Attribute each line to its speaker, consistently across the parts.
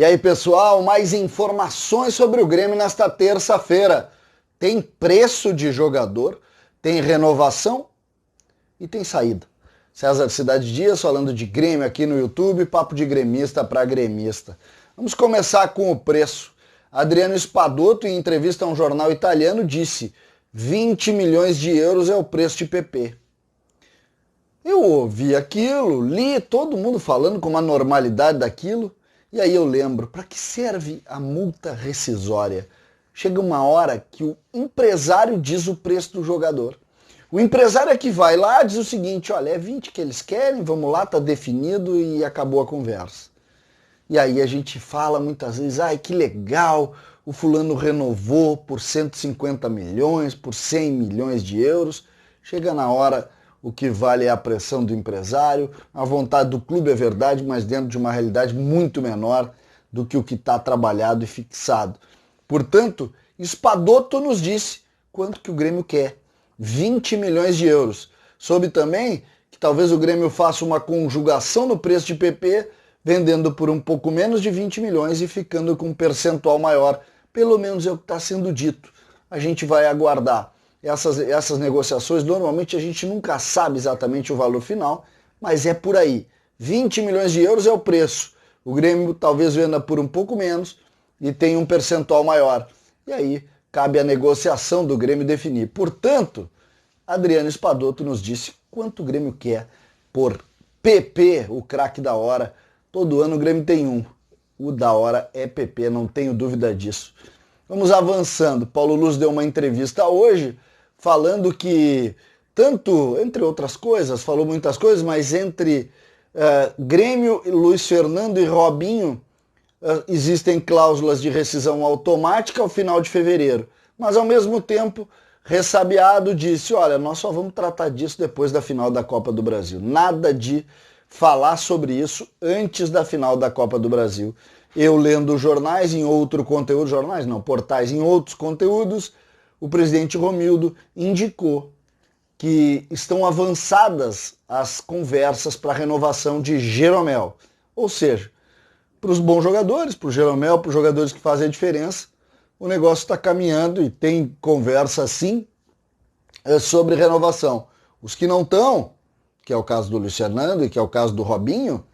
Speaker 1: E aí, pessoal, mais informações sobre o Grêmio nesta terça-feira. Tem preço de jogador, tem renovação e tem saída. César Cidade Dias falando de Grêmio aqui no YouTube, papo de gremista para gremista. Vamos começar com o preço. Adriano Spadotto, em entrevista a um jornal italiano, disse 20 milhões de euros é o preço de PP. Eu ouvi aquilo, li todo mundo falando com uma normalidade daquilo, e aí eu lembro, para que serve a multa rescisória? Chega uma hora que o empresário diz o preço do jogador. O empresário é que vai lá, diz o seguinte, olha, é 20 que eles querem, vamos lá, tá definido e acabou a conversa. E aí a gente fala muitas vezes, ai que legal, o fulano renovou por 150 milhões, por 100 milhões de euros. Chega na hora, o que vale é a pressão do empresário, a vontade do clube é verdade, mas dentro de uma realidade muito menor do que o que está trabalhado e fixado. Portanto, Spadotto nos disse quanto que o Grêmio quer, 20 milhões de euros. Soube também que talvez o Grêmio faça uma conjugação no preço de PP, vendendo por um pouco menos de 20 milhões e ficando com um percentual maior. Pelo menos é o que está sendo dito. A gente vai aguardar. Essas negociações, normalmente a gente nunca sabe exatamente o valor final, mas é por aí. 20 milhões de euros é o preço. O Grêmio talvez venda por um pouco menos e tenha um percentual maior. E aí cabe a negociação do Grêmio definir. Portanto, Adriano Spadotto nos disse quanto o Grêmio quer por PP, o craque da hora. Todo ano o Grêmio tem um. O da hora é PP, não tenho dúvida disso. Vamos avançando. Paulo Luz deu uma entrevista hoje falando que, tanto, entre outras coisas, falou muitas coisas, mas entre Grêmio, Luiz Fernando e Robinho existem cláusulas de rescisão automática ao final de fevereiro. Mas, ao mesmo tempo, ressabiado disse, olha, nós só vamos tratar disso depois da final da Copa do Brasil. Nada de falar sobre isso antes da final da Copa do Brasil. Eu lendo jornais em outro conteúdo, jornais não, portais em outros conteúdos, o presidente Romildo indicou que estão avançadas as conversas para a renovação de Jeromel. Ou seja, para os bons jogadores, para o Jeromel, para os jogadores que fazem a diferença, o negócio está caminhando e tem conversa sim sobre renovação. Os que não estão, que é o caso do Luiz Fernando e que é o caso do Robinho,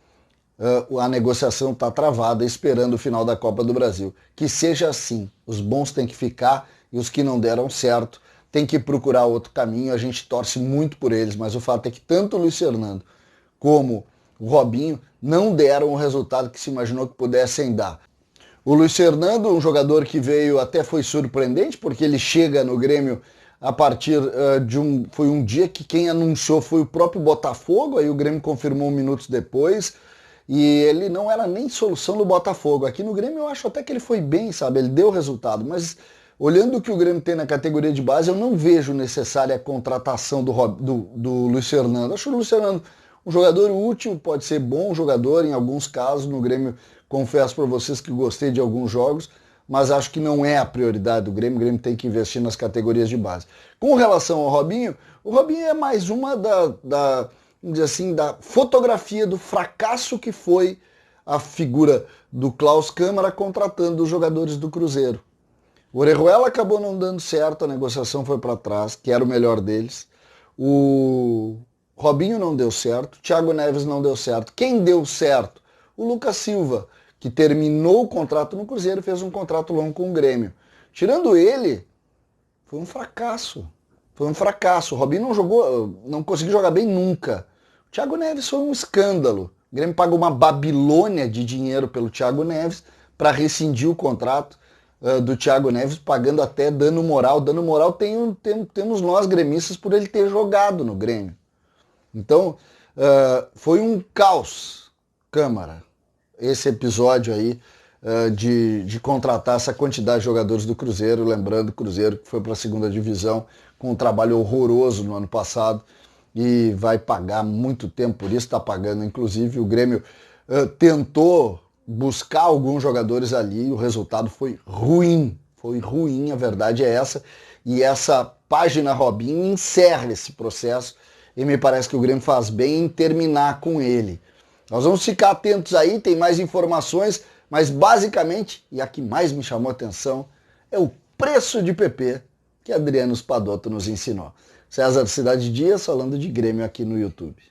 Speaker 1: a negociação está travada esperando o final da Copa do Brasil. Que seja assim, os bons têm que ficar e os que não deram certo têm que procurar outro caminho. A gente torce muito por eles, mas o fato é que tanto o Luiz Fernando como o Robinho não deram o resultado que se imaginou que pudessem dar. O Luiz Fernando, um jogador que veio, até foi surpreendente, porque ele chega no Grêmio a partir foi um dia que quem anunciou foi o próprio Botafogo, aí o Grêmio confirmou minutos depois, e ele não era nem solução do Botafogo. Aqui no Grêmio eu acho até que ele foi bem, sabe, ele deu resultado, mas olhando o que o Grêmio tem na categoria de base, eu não vejo necessária a contratação do Luiz Fernando. Acho o Luiz Fernando um jogador útil, pode ser bom jogador em alguns casos. No Grêmio, confesso para vocês que gostei de alguns jogos, mas acho que não é a prioridade do Grêmio. O Grêmio tem que investir nas categorias de base. Com relação ao Robinho, o Robinho é mais uma vamos dizer assim, da fotografia do fracasso que foi a figura do Klaus Câmara contratando os jogadores do Cruzeiro. O Orejuela acabou não dando certo, a negociação foi para trás, que era o melhor deles. O Robinho não deu certo, Thiago Neves não deu certo. Quem deu certo? O Lucas Silva, que terminou o contrato no Cruzeiro e fez um contrato longo com o Grêmio. Tirando ele, foi um fracasso. Foi um fracasso. O Robinho não conseguiu jogar bem nunca. O Thiago Neves foi um escândalo. O Grêmio pagou uma Babilônia de dinheiro pelo Thiago Neves para rescindir o contrato do Thiago Neves, pagando até dano moral. Dano moral temos nós gremistas por ele ter jogado no Grêmio. Então, foi um caos, Câmara, esse episódio aí de contratar essa quantidade de jogadores do Cruzeiro, lembrando o Cruzeiro que foi para a segunda divisão com um trabalho horroroso no ano passado e vai pagar muito tempo por isso, está pagando. Inclusive o Grêmio tentou buscar alguns jogadores ali e o resultado foi ruim, a verdade é essa, e essa página Robinho encerra esse processo e me parece que o Grêmio faz bem em terminar com ele. Nós vamos ficar atentos aí, tem mais informações, Mas basicamente, e a que mais me chamou a atenção, é o preço de PP que Adriano Spadotto nos ensinou. César Cidade Dias falando de Grêmio aqui no YouTube.